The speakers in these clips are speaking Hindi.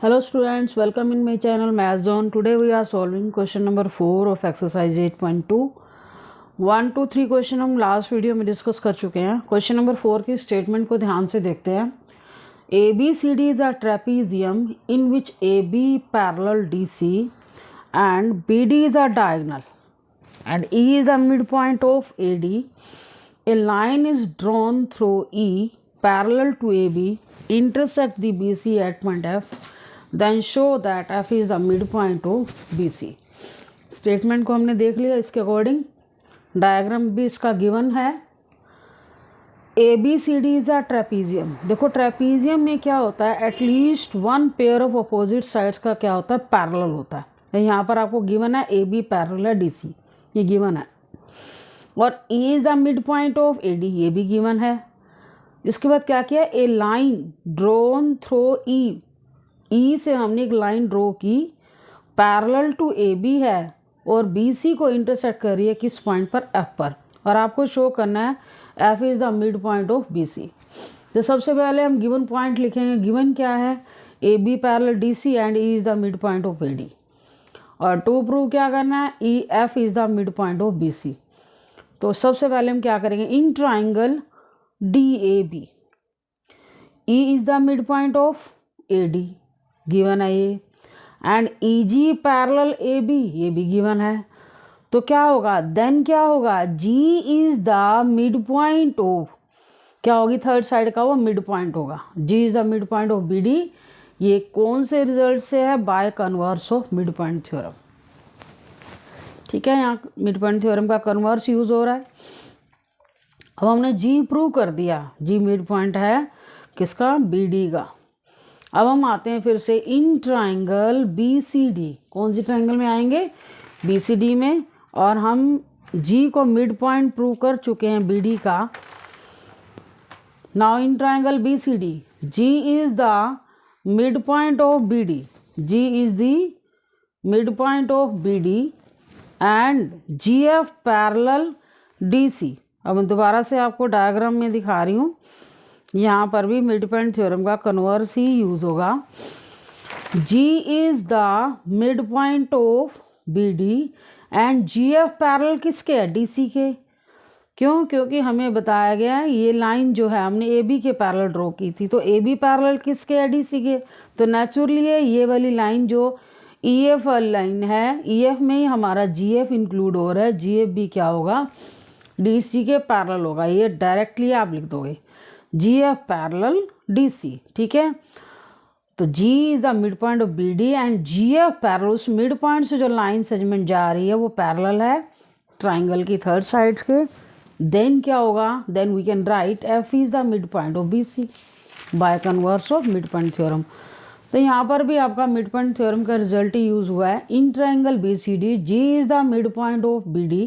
Hello students, welcome in my channel Math Zone. Today we are solving question number 4 of exercise 8.2. 1 to 3 question हम लास्ट वीडियो में डिस्कस कर चुके हैं. क्वेश्चन नंबर 4 की स्टेटमेंट को ध्यान से देखते हैं. ABCD is a trapezium in which AB parallel DC and BD is a diagonal and E is the midpoint of AD. A line is drawn through E parallel to AB, intersect the BC at point F. Then show that F is the midpoint of BC. Statement को हमने देख लिया. इसके अकॉर्डिंग डायग्राम भी इसका गिवन है. ABCD is a trapezium. देखो ट्रेपीजियम में क्या होता है, at least one pair of opposite sides का क्या होता है, पैरेलल होता है. यहाँ पर आपको गिवन है AB पैरेलल है DC, ये गिवन है. और E is the mid point of AD, ये भी गिवन है. इसके बाद क्या किया, ए लाइन ड्रॉन थ्रू ई से हमने एक लाइन ड्रॉ की, पैरेलल टू AB है और BC को इंटरसेक्ट कर रही है किस पॉइंट पर, F पर. और आपको शो करना है F is the mid point of BC. तो सबसे पहले हम गिवन पॉइंट लिखेंगे. गिवन क्या है, AB parallel DC and E is the mid point of AD. और टू प्रूव क्या करना है, F is the mid point of BC. तो सबसे पहले हम क्या करेंगे, in triangle DAB E is the mid point of AD, given है ये. एंड EG पैरेलल AB, ये भी गिवन है. तो क्या होगा, देन क्या होगा, G is the mid point of, क्या होगी थर्ड साइड का वो मिड पॉइंट होगा. G is the mid point of BD. ये कौन से रिजल्ट से है, bye converse of mid point theorem. ठीक है, यहाँ मिड पॉइंट थ्योरम का कन्वर्स यूज हो रहा है. अब हमने G प्रूव कर दिया, G मिड पॉइंट है किसका, BD का. अब हम आते हैं फिर से इन ट्राइंगल BCD. कौन सी ट्राइंगल में आएंगे, BCD में. और हम G को मिड पॉइंट प्रूव कर चुके हैं BD का. Now in triangle BCD G is the mid point of BD, G is the mid point of BD and GF parallel DC. अब मैं दोबारा से आपको डायग्राम में दिखा रही हूँ. यहाँ पर भी मिड पॉइंट थ्योरम का कन्वर्स ही यूज होगा. G is the mid point of BD and GF parallel किसके है, DC के. क्यों, क्योंकि हमें बताया गया है ये लाइन जो है हमने AB के पैरेलल ड्रॉ की थी, तो AB पैरेलल किसके है, DC के. तो नेचुरली ये वाली लाइन जो EF वाली लाइन है, EF में ही हमारा GF इंक्लूड हो रहा है. GF भी क्या होगा, DC के पैरेलल होगा. ये डायरेक्टली आप लिख दोगे GF पैरेलल DC. ठीक है, तो G is the mid point of BD and GF parallel, उस मिड पॉइंट से जो लाइन सेगमेंट जा रही है वो पैरेलल है ट्राइंगल की थर्ड साइड के. देन क्या होगा, then we can write F is the mid point of BC by converse of mid point theorem. तो यहाँ पर भी आपका मिड पॉइंट थ्योरम का रिजल्ट ही यूज हुआ है. In triangle BCD G is the mid point of BD,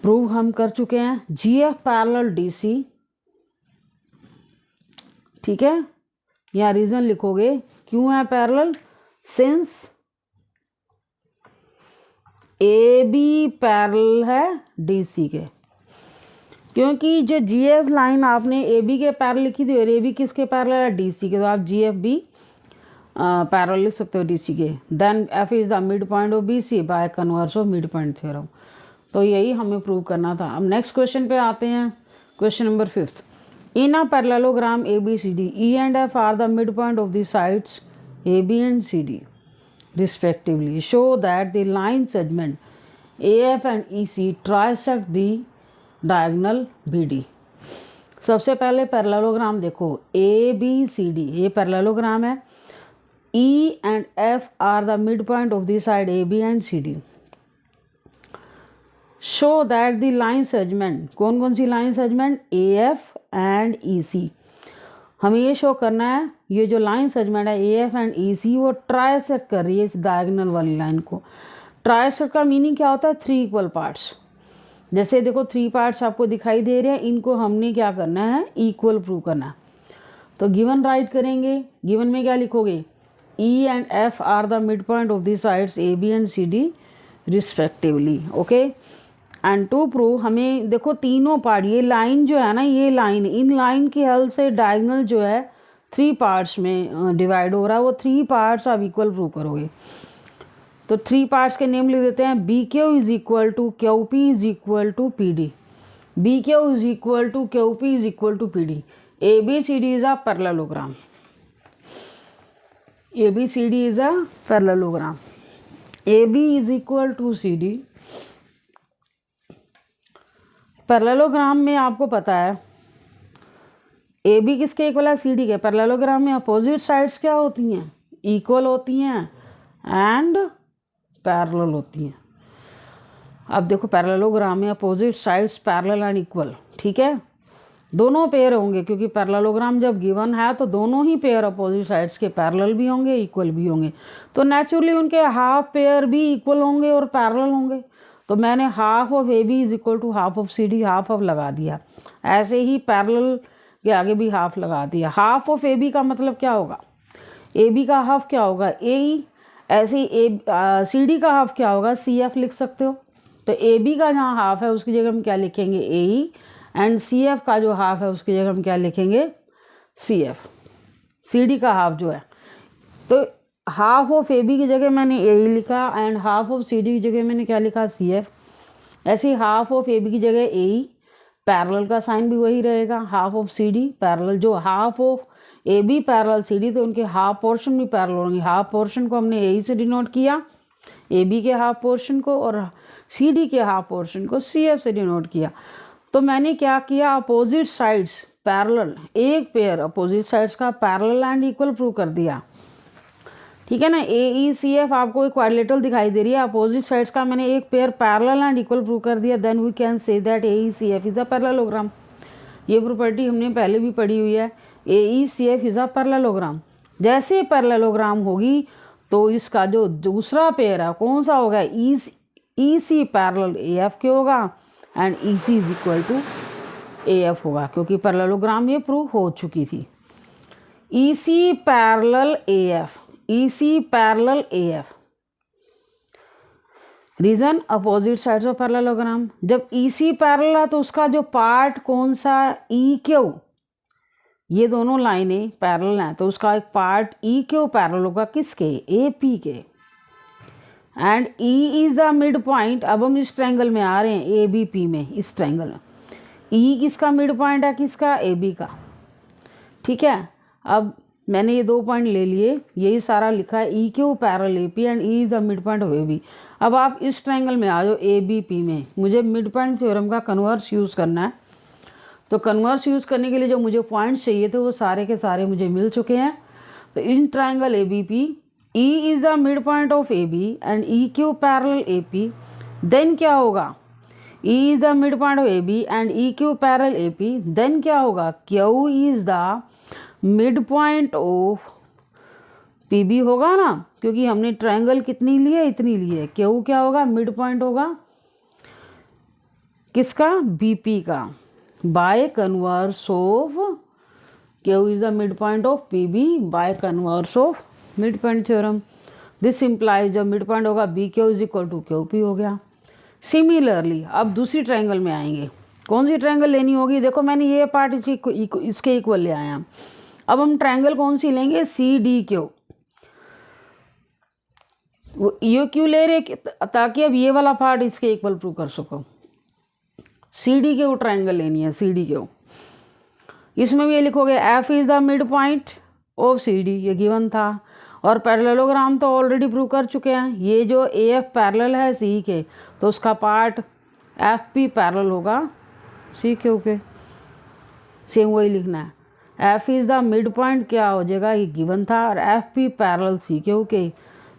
prove हम कर चुके हैं. GF parallel DC. ठीक है, यहाँ रीजन लिखोगे क्यों है पैरेलल, सिंस AB पैरेलल है DC के. क्योंकि जो GF लाइन आपने AB के पैरेलल लिखी थी और AB किसके पैरेलल है, DC के, तो आप GF भी पैरेलल लिख सकते हो DC के. Then F is the mid point of BC by converse of mid point theorem. तो यही हमें प्रूव करना था. अब नेक्स्ट क्वेश्चन पे आते हैं. Question number 5. In a parallelogram ABCD, E and F are the midpoint of the sides AB and CD respectively. Show that the line segment AF and EC trisect the diagonal BD. सबसे पहले पैरेललोग्राम देखो, ABCD ये पैरेललोग्राम है. E and F are the midpoint of the side AB and CD. Show that the line segment, कौन कौन सी line segment, AF and EC. हमें ये शो करना है ये जो लाइन सेगमेंट है AF एंड EC वो ट्राइसेक्ट कर रही है इस डायगोनल वाली लाइन को. ट्राइसेक्ट का मीनिंग क्या होता है, 3 इक्वल पार्ट्स. जैसे देखो 3 पार्ट्स आपको दिखाई दे रहे हैं, इनको हमने क्या करना है, इक्वल प्रूव करना है. तो गिवन राइट करेंगे. गिवन में क्या लिखोगे, E and F are the mid point of the sides AB and CD respectively. Okay, and to prove हमें देखो तीनों पार्ट, ये लाइन जो है ना, ये लाइन, इन लाइन की हेल्प से डायगोनल जो है 3 पार्ट्स में डिवाइड हो रहा है, वो 3 पार्ट्स आप इक्वल प्रूव करोगे। तो 3 पार्ट्स के नेम लिख देते हैं। B Q is equal to Q P is equal to P D, B Q is equal to Q P is equal to P D. A B C D is a parallelogram, A B C D is a parallelogram. A B is equal to C D. Parallelogram में आपको पता है ए बी किसके इक्वल है, सी डी के। पैरेललोग्राम में अपोजिट साइड्स क्या होती हैं, इक्वल होती हैं एंड पैरेलल होती हैं। अब देखो पैरेललोग्राम में opposite sides parallel and equal, ठीक है, दोनों पेयर होंगे, क्योंकि पैरेललोग्राम जब गिवन है तो दोनों ही पेयर अपोजिट साइड्स के पैरेलल भी होंगे, इक्वल भी होंगे। तो नेचुरली उनके हाफ पेयर भी इक्वल होंगे और पैरेलल होंगे। तो मैंने half of A B is equal to half of C D, half of लगा दिया। ऐसे ही पैरेलल के आगे भी हाफ लगा दिया। हाफ ऑफ ए बी का मतलब क्या होगा, ए बी का हाफ क्या होगा, ए ई। ऐसे ही सी डी का हाफ क्या होगा, सी एफ लिख सकते हो। तो ए बी का जहाँ हाफ है उसकी जगह हम क्या लिखेंगे, ए ई, एंड सी एफ का जो हाफ है उसकी जगह हम क्या लिखेंगे, सी एफ। सी डी का हाफ जो है, तो हाफ ऑफ ए बी की जगह मैंने ए ई लिखा and half of C D की जगह मैंने क्या लिखा, सी एफ। ऐसे ही हाफ ऑफ ए बी की जगह ए ई, पैरेलल का साइन भी वही रहेगा, half of C D parallel. जो half of A B parallel C D, तो उनके हाफ पोर्शन भी पैरेलल होंगे। हाफ पोर्शन को हमने ए ई से डिनोट किया, ए बी के हाफ पोर्शन को, और सी डी के हाफ पोर्शन को सी एफ से डिनोट किया। तो मैंने क्या किया, अपोजिट साइड्स पैरेलल, एक पेयर अपोजिट साइड्स का पैरेलल एंड इक्वल प्रूव कर दिया, ठीक है ना। ए ई सी एफ आपको एक क्वाड्रिलेटरल दिखाई दे रही है, अपोजिट साइड्स का मैंने एक pair parallel and equal prove कर दिया। Then we can say that A E C F is a parallelogram. ये प्रॉपर्टी हमने पहले भी पढ़ी हुई है, A E C F is a parallelogram. जैसे पैरेललोग्राम होगी तो इसका जो दूसरा पेयर है कौन सा होगा, ई सी पैरेलल ए एफ के होगा and E C is equal to A F होगा, क्योंकि पैरेललोग्राम ये प्रूव हो चुकी थी। E C parallel A F, E C parallel A F. Reason, opposite sides of parallelogram. जब ई सी पैरेलल है तो उसका जो पार्ट कौन सा, ई क्यू, ये दोनों लाइनें पैरेलल हैं तो उसका एक पार्ट ई क्यू पैरेलल होगा किसके, ए पी के। And E is the mid point. अब हम इस ट्रायंगल में आ रहे हैं, ए बी पी में, इस ट्रायंगल में ई किसका मिड पॉइंट है, किसका, ए बी का, ठीक है। अब मैंने ये 2 पॉइंट ले लिए, यही सारा लिखा है, E Q parallel A P and E is the mid point of A B. अब आप इस ट्रायंगल में आ जाओ ए बी पी में, मुझे मिड पॉइंट थ्योरम का कन्वर्स यूज़ करना है। तो कन्वर्स यूज़ करने के लिए जो मुझे पॉइंट्स चाहिए थे वो सारे के सारे मुझे मिल चुके हैं। तो in triangle A B P, E is the mid point of A B and E Q parallel A P. Then क्या होगा, E is the mid point of A B and E Q parallel A P. Then क्या होगा, Q is the mid point of P B होगा ना, क्योंकि हमने ट्रायंगल कितनी ली है, इतनी ली है। क्यू क्या होगा, मिड पॉइंट होगा किसका, बी पी का, by converse of Q is the mid point of P B by converse of mid point theorem. This implies जब मिड पॉइंट होगा B Q is equal to Q P हो गया। सिमिलरली अब दूसरी ट्रायंगल में आएंगे, कौन सी ट्रायंगल लेनी होगी, देखो मैंने ये पार्ट इसके इक्वल ले आया। अब हम ट्रायंगल कौन सी लेंगे, सी डी क्यू। ये क्यों ले रहे, ताकि अब ये वाला पार्ट इसके इक्वल प्रूव कर सको। सी डी क्यू ट्रायंगल लेनी है, सी डी क्यू। इसमें भी ये लिखोगे F is the mid point of C D, ये गिवन था। और पैरेललोग्राम तो ऑलरेडी प्रूव कर चुके हैं। ये जो ए एफ पैरेलल है सी के, तो उसका पार्ट एफ पी पैरेलल होगा सी क्यू के। सेम वही लिखना है, F is the mid point क्या हो जाएगा, ये गिवन था, और F P parallel C Q के।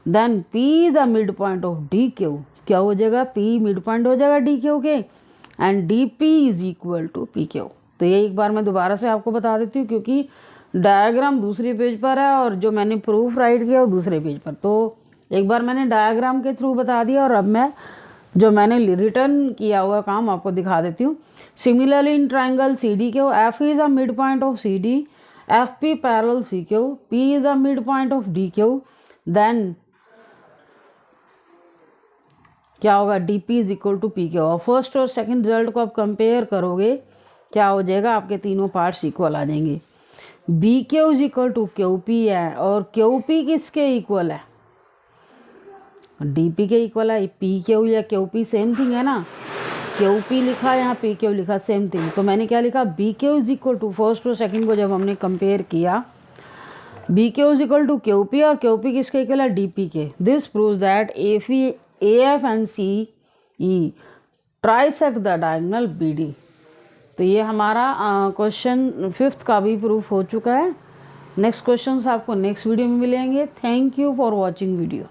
Then P the mid point of D Q, क्या हो जाएगा, पी मिड पॉइंट हो जाएगा डी क्यू के, and D P is equal to P Q. तो ये एक बार मैं दोबारा से आपको बता देती हूँ, क्योंकि डायग्राम दूसरे पेज पर है और जो मैंने प्रूफ राइट किया वो दूसरे पेज पर। तो एक बार मैंने डायग्राम के थ्रू बता दिया और अब मैं जो मैंने रिटर्न किया हुआ काम आपको दिखा देती हूँ। Similarly in triangle C D Q, F is the mid point of C D, F P parallel C Q, P is the mid point of D Q. Then क्या होगा, D P is equal to P Q. और फर्स्ट और सेकंड रिजल्ट को आप कंपेयर करोगे क्या हो जाएगा, आपके तीनों पार्ट्स इक्वल आ जाएंगे। B Q is equal to Q P है, और क्यू पी किसके इक्वल है, डी पी के इक्वल है। पी क्यू या क्यू पी सेम थिंग है ना, क्यू पी लिखा यहाँ पी क्यू लिखा सेम थिंग। तो मैंने क्या लिखा, B Q is equal to, first और सेकंड को जब हमने कंपेयर किया, B Q is equal to Q P और क्यू पी किसके इक्वल है, डी पी के। This proves that A F and C E trisect the diagonal B D. तो ये हमारा क्वेश्चन 5th का भी प्रूफ हो चुका है। नेक्स्ट क्वेश्चन आपको नेक्स्ट वीडियो में मिलेंगे। Thank you for watching video.